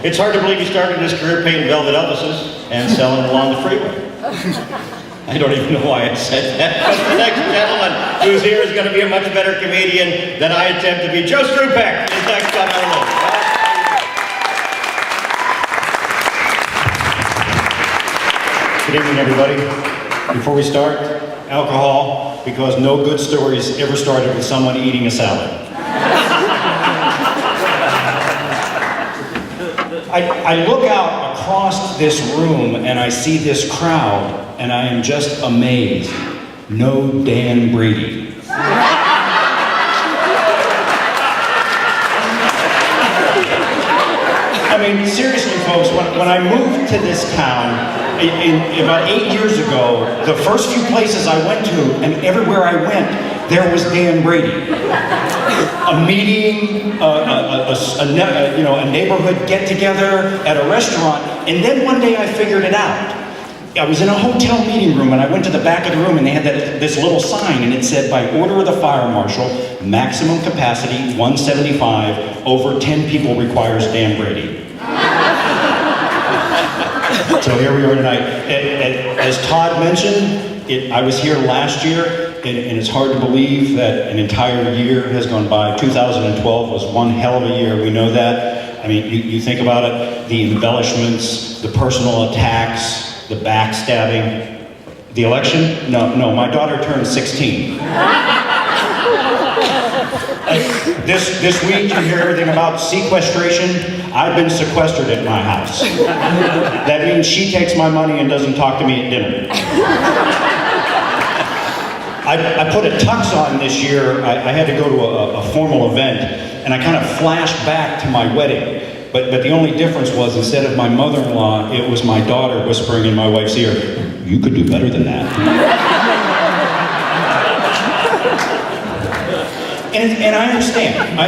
It's hard to believe he started his career painting velvet Elvises and selling along the freeway. I don't even know why I said that, but the next gentleman who's here is going to be a much better comedian than I attempt to be. Joe Strupek is next on our list. Good evening, everybody. Before we start, alcohol, because no good stories ever started with someone eating a salad. I look out across this room and I see this crowd and I am just amazed. No Dan Brady. I mean, seriously, folks, when I moved to this town about 8 years ago, the first few places I went to, and everywhere I went, there was Dan Brady. A meeting, a neighborhood get-together at a restaurant, and then one day I figured it out. I was in a hotel meeting room, and I went to the back of the room, and they had this little sign, and it said, by order of the fire marshal, maximum capacity 175, over 10 people requires Dan Brady. So here we are tonight. As Todd mentioned, I was here last year, and it's hard to believe that an entire year has gone by. 2012 was one hell of a year, we know that. I mean, you think about it, the embellishments, the personal attacks, the backstabbing. The election? No, my daughter turned 16. This week you hear everything about sequestration. I've been sequestered at my house. That means she takes my money and doesn't talk to me at dinner. I put a tux on this year. I had to go to a formal event, and I kind of flashed back to my wedding. But the only difference was, instead of my mother-in-law, it was my daughter whispering in my wife's ear, "You could do better than that." And I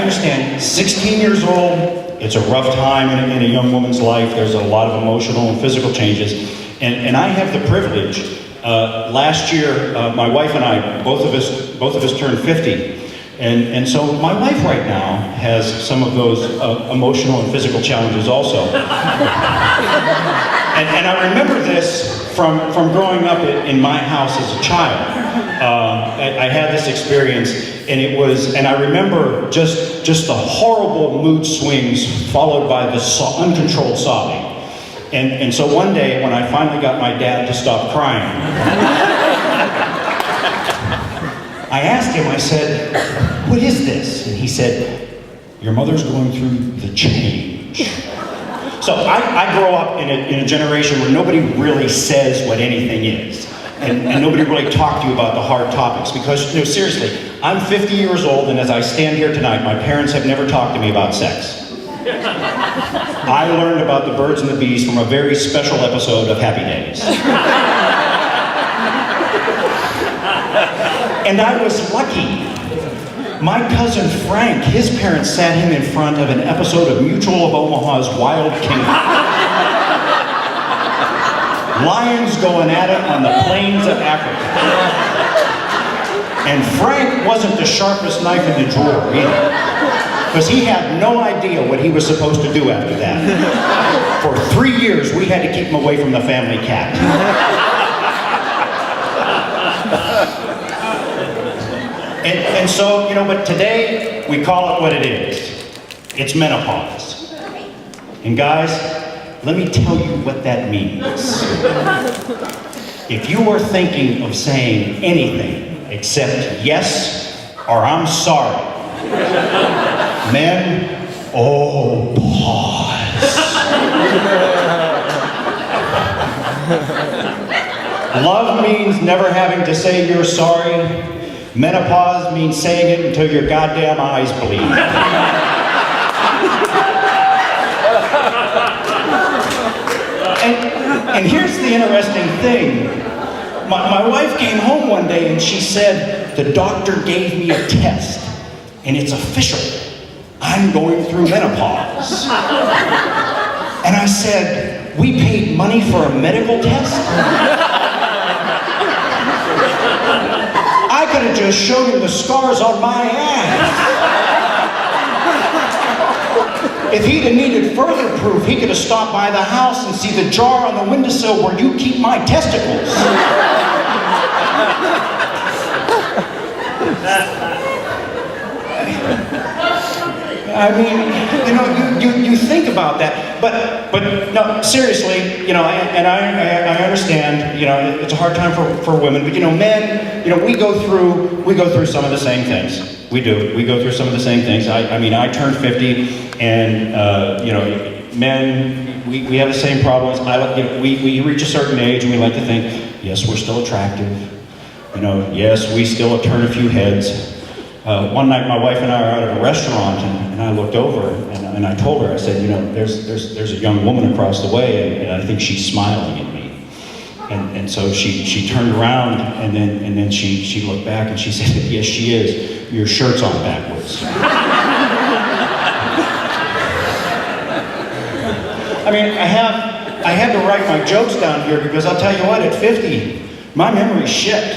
understand. 16 years old, it's a rough time in a young woman's life. There's a lot of emotional and physical changes. And I have the privilege. Last year, my wife and I, both of us turned 50. And so my wife right now has some of those emotional and physical challenges also. And I remember this from growing up in my house as a child. I had this experience, and I remember just the horrible mood swings followed by the uncontrolled sobbing. And so one day, when I finally got my dad to stop crying, I asked him, I said, "What is this?" And he said, "Your mother's going through the change." So I grow up in a generation where nobody really says what anything is. And nobody really talked to you about the hard topics. Because, seriously, I'm 50 years old, and as I stand here tonight, my parents have never talked to me about sex. I learned about the birds and the bees from a very special episode of Happy Days. And I was lucky. My cousin Frank, his parents sat him in front of an episode of Mutual of Omaha's Wild Kingdom. Lions going at it on the plains of Africa. And Frank wasn't the sharpest knife in the drawer either, because he had no idea what he was supposed to do after that. For 3 years, we had to keep him away from the family cat. And so, but today, we call it what it is. It's menopause. And guys, let me tell you what that means. If you are thinking of saying anything except yes or I'm sorry, men, oh, pause. Love means never having to say you're sorry. Menopause means saying it until your goddamn eyes bleed. And here's the interesting thing. My wife came home one day and she said, the doctor gave me a test, and it's official. I'm going through menopause. And I said, we paid money for a medical test? I could have just shown you the scars on my ass. If he'd have needed further proof, he could have stopped by the house and see the jar on the windowsill where you keep my testicles. I mean, you know, you think about that, but no, seriously, you know, and I understand, you know, it's a hard time for women, but you know, men, you know, we go through some of the same things. We do. We go through some of the same things. I mean, I turned 50, and you know, men, we have the same problems. You know, we reach a certain age, and we like to think, yes, we're still attractive. You know, yes, we still turn a few heads. One night, my wife and I are out at a restaurant, and I looked over, and I told her, I said, you know, there's a young woman across the way, and I think she's smiling at me. And so she turned around, and then she looked back, and she said, yes, she is. Your shirt's on backwards. I mean, I had to write my jokes down here because I'll tell you what, at 50, my memory's shit.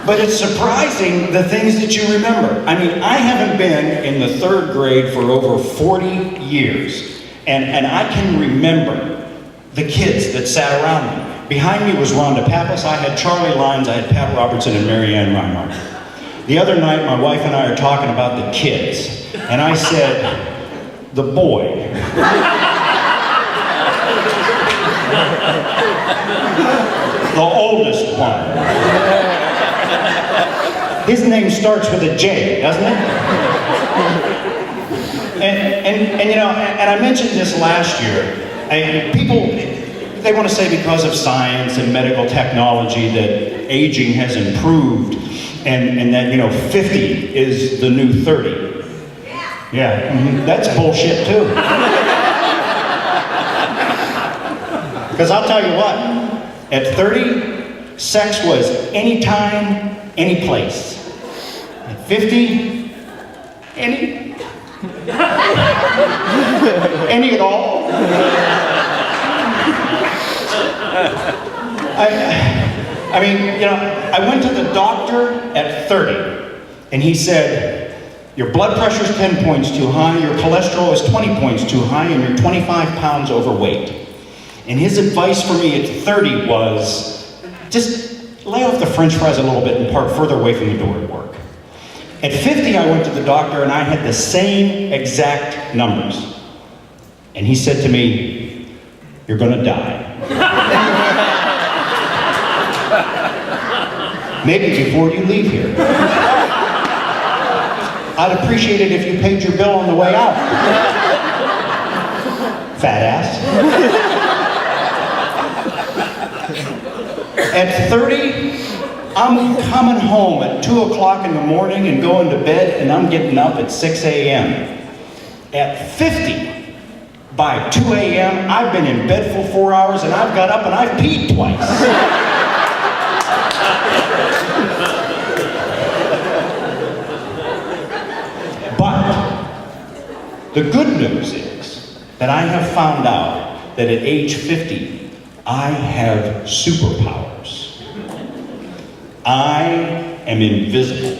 But it's surprising the things that you remember. I mean, I haven't been in the 3rd grade for over 40 years, and I can remember the kids that sat around me. Behind me was Rhonda Pappas, I had Charlie Lyons, I had Pat Robertson and Mary Ann Reinhardt. The other night, my wife and I are talking about the kids, and I said, the boy. The oldest one. His name starts with a J, doesn't it? And you know, and I mentioned this last year. People, they want to say because of science and medical technology that aging has improved, and that, you know, 50 is the new 30. Yeah, that's bullshit too. Because I'll tell you what, at 30, sex was anytime, any place. At 50, any at all. I mean, you know, I went to the doctor at 30, and he said, your blood pressure's 10 points too high, your cholesterol is 20 points too high, and you're 25 pounds overweight. And his advice for me at 30 was, just lay off the french fries a little bit and park further away from the door at work. At 50, I went to the doctor, and I had the same exact numbers. And he said to me, you're gonna die. Maybe before you leave here. I'd appreciate it if you paid your bill on the way out. Fat ass. At 30, I'm coming home at 2 o'clock in the morning and going to bed, and I'm getting up at 6 a.m. At 50, by 2 a.m., I've been in bed for 4 hours, and I've got up and I've peed twice. The good news is that I have found out that at age 50, I have superpowers. I am invisible.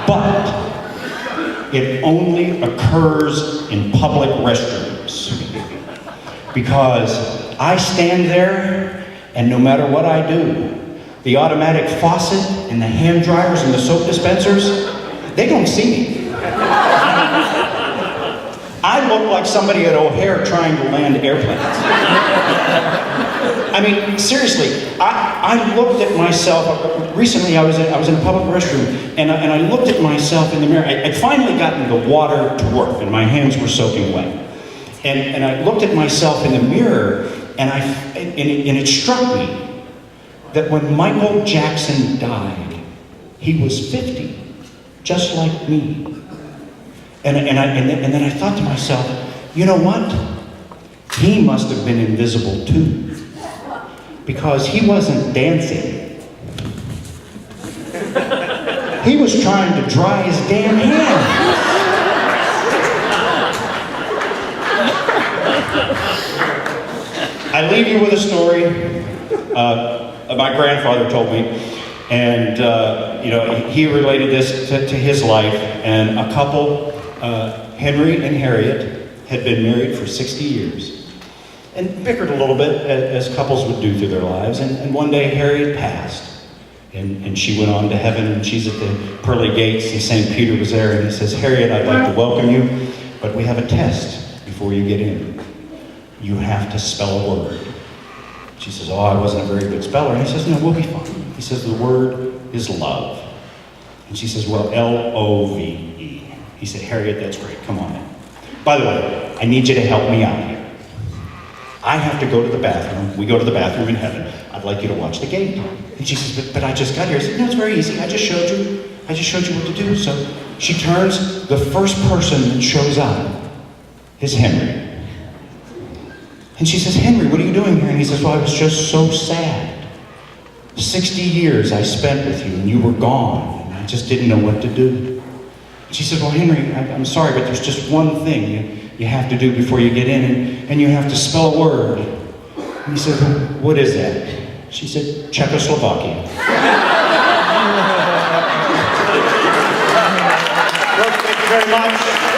But it only occurs in public restrooms. Because I stand there, and no matter what I do, the automatic faucet and the hand dryers and the soap dispensers, they don't see me. I look like somebody at O'Hare trying to land airplanes. I mean, seriously, I looked at myself. Recently, I was in a public restroom, and I looked at myself in the mirror. I'd finally gotten the water to work, and my hands were soaking wet. And I looked at myself in the mirror, and it struck me that when Michael Jackson died, he was 50, just like me. And then I thought to myself, you know what? He must have been invisible too, because he wasn't dancing. He was trying to dry his damn hands. I leave you with a story my grandfather told me. And he related this to his life, and a couple, Henry and Harriet, had been married for 60 years and bickered a little bit, as couples would do through their lives. And one day Harriet passed, and she went on to heaven, and she's at the pearly gates, and St. Peter was there, and he says, "Harriet, I'd like to welcome you, but we have a test before you get in. You have to spell a word." She says, "Oh, I wasn't a very good speller." And he says, "No, we'll be fine." He says, "The word is love." And she says, "Well, L-O-V-E." He said, "Harriet, that's great. Come on in. By the way, I need you to help me out here. I have to go to the bathroom. We go to the bathroom in heaven. I'd like you to watch the gate." And she says, but I just got here." I said, "No, it's very easy. I just showed you what to do." So she turns, the first person that shows up is Henry. And she says, "Henry, what are you doing here?" And he says, "Well, I was just so sad. 60 years I spent with you, and you were gone, and I just didn't know what to do." She said, "Well, Henry, I'm sorry, but there's just one thing you have to do before you get in, and you have to spell a word." And he said, "Well, what is that?" She said, "Czechoslovakia." Well, thank you very much.